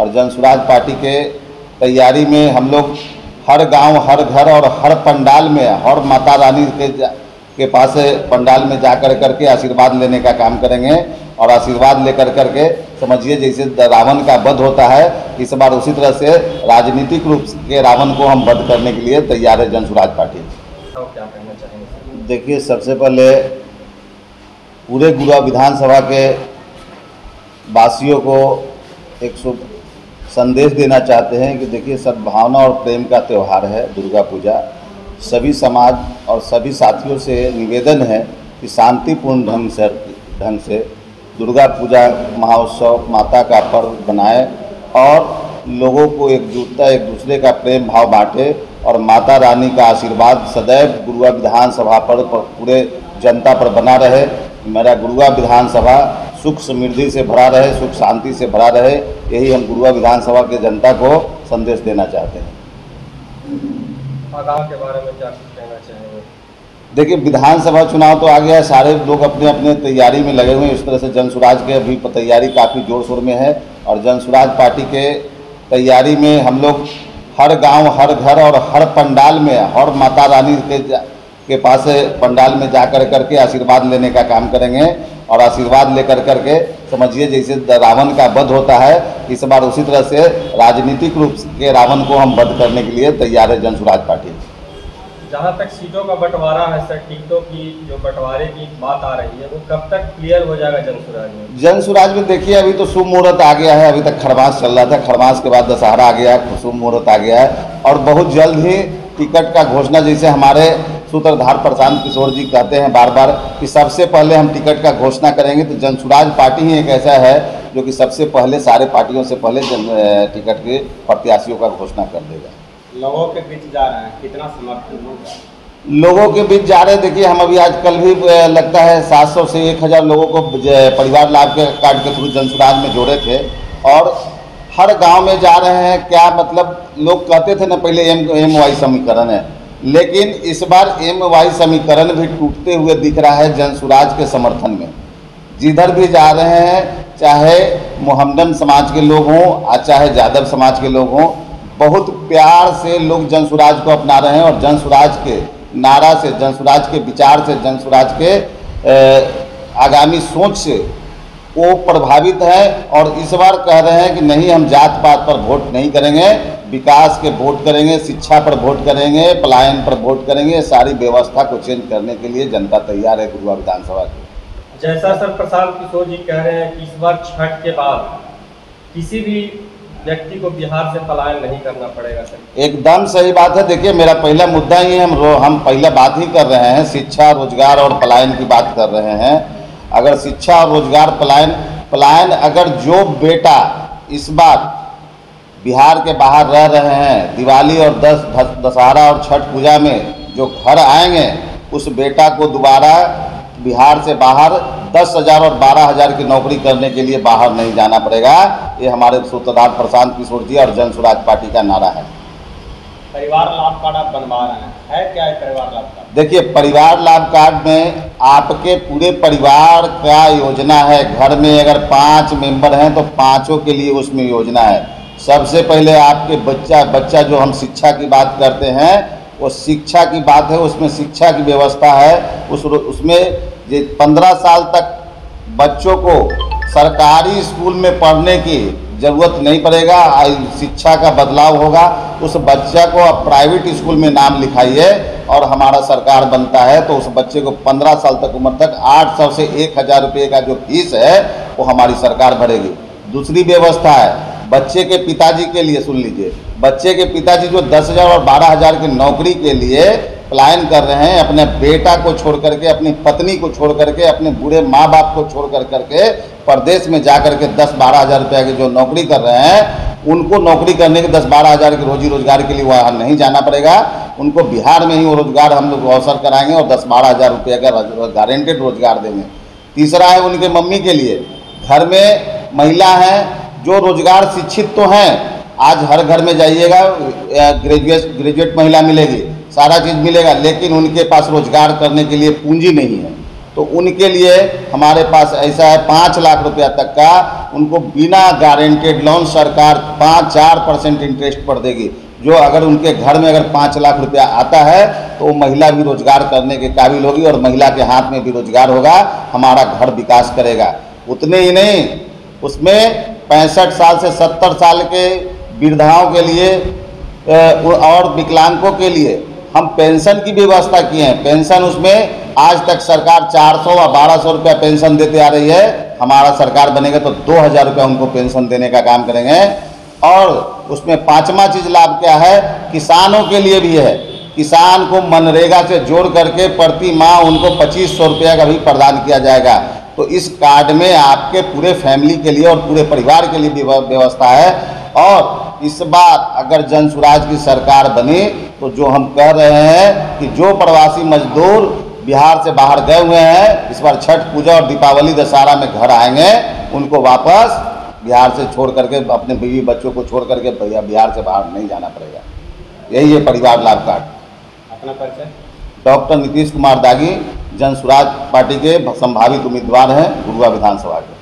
और जन सुराज पार्टी के तैयारी में हम लोग हर गांव, हर घर और हर पंडाल में, हर माता रानी के पास पंडाल में जा करके आशीर्वाद लेने का काम करेंगे। और आशीर्वाद लेकर करके समझिए जैसे रावण का वध होता है, इस बार उसी तरह से राजनीतिक रूप के रावण को हम वध करने के लिए तैयार है जन सुराज पार्टी। तो क्या कहना चाहेंगे? देखिए, सबसे पहले पूरे गुरुआ विधानसभा के वासियों को एक शुभ संदेश देना चाहते हैं कि देखिए, सद्भावना और प्रेम का त्यौहार है दुर्गा पूजा। सभी समाज और सभी साथियों से निवेदन है कि शांतिपूर्ण ढंग से दुर्गा पूजा महोत्सव माता का पर्व बनाए और लोगों को एकजुटता, एक दूसरे का प्रेम भाव बांटे और माता रानी का आशीर्वाद सदैव गुरुआ विधानसभा पर पूरे जनता पर बना रहे। मेरा गुरुआ विधानसभा सुख समृद्धि से भरा रहे, सुख शांति से भरा रहे, यही हम गुरुआ विधानसभा के जनता को संदेश देना चाहते हैं। आगाह के बारे में क्या कहना चाहेंगे? देखिए, विधानसभा चुनाव तो आ गया है, सारे लोग अपने अपने तैयारी में लगे हुए हैं। इस तरह से जन सुराज के अभी तैयारी काफ़ी जोर शोर में है और जन सुराज पार्टी के तैयारी में हम लोग हर गांव, हर घर और हर पंडाल में, हर माता रानी के पास पंडाल में जा करके आशीर्वाद लेने का काम करेंगे। और आशीर्वाद लेकर करके समझिए जैसे रावण का वध होता है, इस बार उसी तरह से राजनीतिक रूप के रावण को हम वध करने के लिए तैयार है जन सुराज पार्टी। जहाँ तक सीटों का बंटवारा है सर, टिकटों की जो बंटवारे की बात आ रही है, वो कब तक क्लियर हो जाएगा जन सुराज में? जन सुराज में देखिए, अभी तो शुभ मुहूर्त आ गया है, अभी तक खरमास चल रहा था, खरमास के बाद दशहरा आ गया, शुभ मुहूर्त आ गया है और बहुत जल्द ही टिकट का घोषणा, जैसे हमारे सूत्रधार प्रशांत किशोर जी कहते हैं बार बार कि सबसे पहले हम टिकट का घोषणा करेंगे, तो जन सुराज पार्टी ही एक ऐसा है जो कि सबसे पहले सारे पार्टियों से पहले टिकट के प्रत्याशियों का घोषणा कर देगा। लोगों के बीच जा रहे हैं, कितना समर्थन होगा? लोगों के बीच जा रहे हैं, देखिए हम अभी आज कल भी लगता है 700 से 1000 लोगों को परिवार लाभ के कार्ड के थ्रू जन सुराज में जोड़े थे और हर गांव में जा रहे हैं। क्या मतलब, लोग कहते थे ना पहले MY समीकरण है, लेकिन इस बार MY समीकरण भी टूटते हुए दिख रहा है जन सुराज के समर्थन में। जिधर भी जा रहे हैं, चाहे मोहम्मदन समाज के लोग हों चाहे यादव समाज के लोग हों, बहुत प्यार से लोग जन सुराज को अपना रहे हैं और जन सुराज के नारा से, जन सुराज के विचार से, जन सुराज के आगामी सोच से वो प्रभावित है और इस बार कह रहे हैं कि नहीं, हम जात पात पर वोट नहीं करेंगे, विकास के वोट करेंगे, शिक्षा पर वोट करेंगे, पलायन पर वोट करेंगे। सारी व्यवस्था को चेंज करने के लिए जनता तैयार है गुरुआ विधानसभा की। जैसा सर प्रशांत किशोर जी कह रहे हैं कि इस बार छठ के बाद किसी भी व्यक्ति को बिहार से पलायन नहीं करना पड़ेगा सर। एकदम सही बात है। देखिए, मेरा पहला मुद्दा ही हम पहले बात ही कर रहे हैं, शिक्षा, रोजगार और पलायन की बात कर रहे हैं। अगर शिक्षा और रोजगार, पलायन अगर जो बेटा इस बार बिहार के बाहर रह रहे हैं, दिवाली और दशहरा और छठ पूजा में जो घर आएंगे, उस बेटा को दोबारा बिहार से बाहर 10,000 और 12,000 की नौकरी करने के लिए बाहर नहीं जाना पड़ेगा। ये हमारे सूत्रधार प्रशांत किशोर जी और जन सुराज पार्टी का नारा है। परिवार लाभ कार्ड आप बनवा रहे हैं, क्या है परिवार लाभ कार्ड? देखिए, परिवार लाभ कार्ड में आपके पूरे परिवार का योजना है। घर में अगर 5 मेंबर हैं तो 5ों के लिए उसमें योजना है। सबसे पहले आपके बच्चा जो हम शिक्षा की बात करते हैं, वो शिक्षा की बात है, उसमें शिक्षा की व्यवस्था है। उसमें 15 साल तक बच्चों को सरकारी स्कूल में पढ़ने की ज़रूरत नहीं पड़ेगा, शिक्षा का बदलाव होगा। उस बच्चा को आप प्राइवेट स्कूल में नाम लिखाइए और हमारा सरकार बनता है तो उस बच्चे को 15 साल तक उम्र तक 800 से 1000 रुपये का जो फीस है वो हमारी सरकार भरेगी। दूसरी व्यवस्था है बच्चे के पिताजी के लिए, सुन लीजिए, बच्चे के पिताजी जो 10,000 और 12,000 की नौकरी के लिए पलायन कर रहे हैं, अपने बेटा को छोड़ करके, अपनी पत्नी को छोड़ करके, अपने बूढ़े माँ बाप को छोड़ करके प्रदेश में जा करके 10-12 हज़ार रुपये की जो नौकरी कर रहे हैं, उनको नौकरी करने के 10-12 हज़ार की रोजी रोजगार के लिए वहाँ नहीं जाना पड़ेगा। उनको बिहार में ही वो रोजगार हम लोग अवसर कराएंगे और 10-12 हज़ार रुपये का गारंटेड रोजगार देंगे। तीसरा है उनके मम्मी के लिए, घर में महिला हैं जो रोजगार शिक्षित तो हैं, आज हर घर में जाइएगा ग्रेजुएट महिला मिलेगी, सारा चीज़ मिलेगा, लेकिन उनके पास रोजगार करने के लिए पूंजी नहीं है। तो उनके लिए हमारे पास ऐसा है 5 लाख रुपया तक का उनको बिना गारंटेड लोन सरकार 4% इंटरेस्ट पर देगी। जो अगर उनके घर में अगर 5 लाख रुपया आता है तो वो महिला भी रोजगार करने के काबिल होगी और महिला के हाथ में भी रोजगार होगा, हमारा घर विकास करेगा। उतने ही नहीं, उसमें 65 साल से 70 साल के वृद्धाओं के लिए और विकलांगों के लिए हम पेंशन की व्यवस्था किए हैं। पेंशन उसमें आज तक सरकार 400 और 1200 रुपया पेंशन देते आ रही है। हमारा सरकार बनेगा तो 2000 रुपया उनको पेंशन देने का काम करेंगे। और उसमें 5वां चीज लाभ क्या है, किसानों के लिए भी है। किसान को मनरेगा से जोड़ करके प्रति माह उनको 2500 रुपया का भी प्रदान किया जाएगा। तो इस कार्ड में आपके पूरे फैमिली के लिए और पूरे परिवार के लिए व्यवस्था है। और इस बार अगर जन स्वराज की सरकार बनी तो जो हम कह रहे हैं कि जो प्रवासी मजदूर बिहार से बाहर गए हुए हैं इस बार छठ पूजा और दीपावली दशहरा में घर आएंगे, उनको वापस बिहार से छोड़ करके अपने बीवी बच्चों को छोड़ करके बिहार से बाहर नहीं जाना पड़ेगा। यही है परिवार लाभ कार्ड। अपना परिचय? डॉक्टर नीतीश कुमार दागी, जन स्वराज पार्टी के संभावित उम्मीदवार हैं गुरुआ विधानसभा के।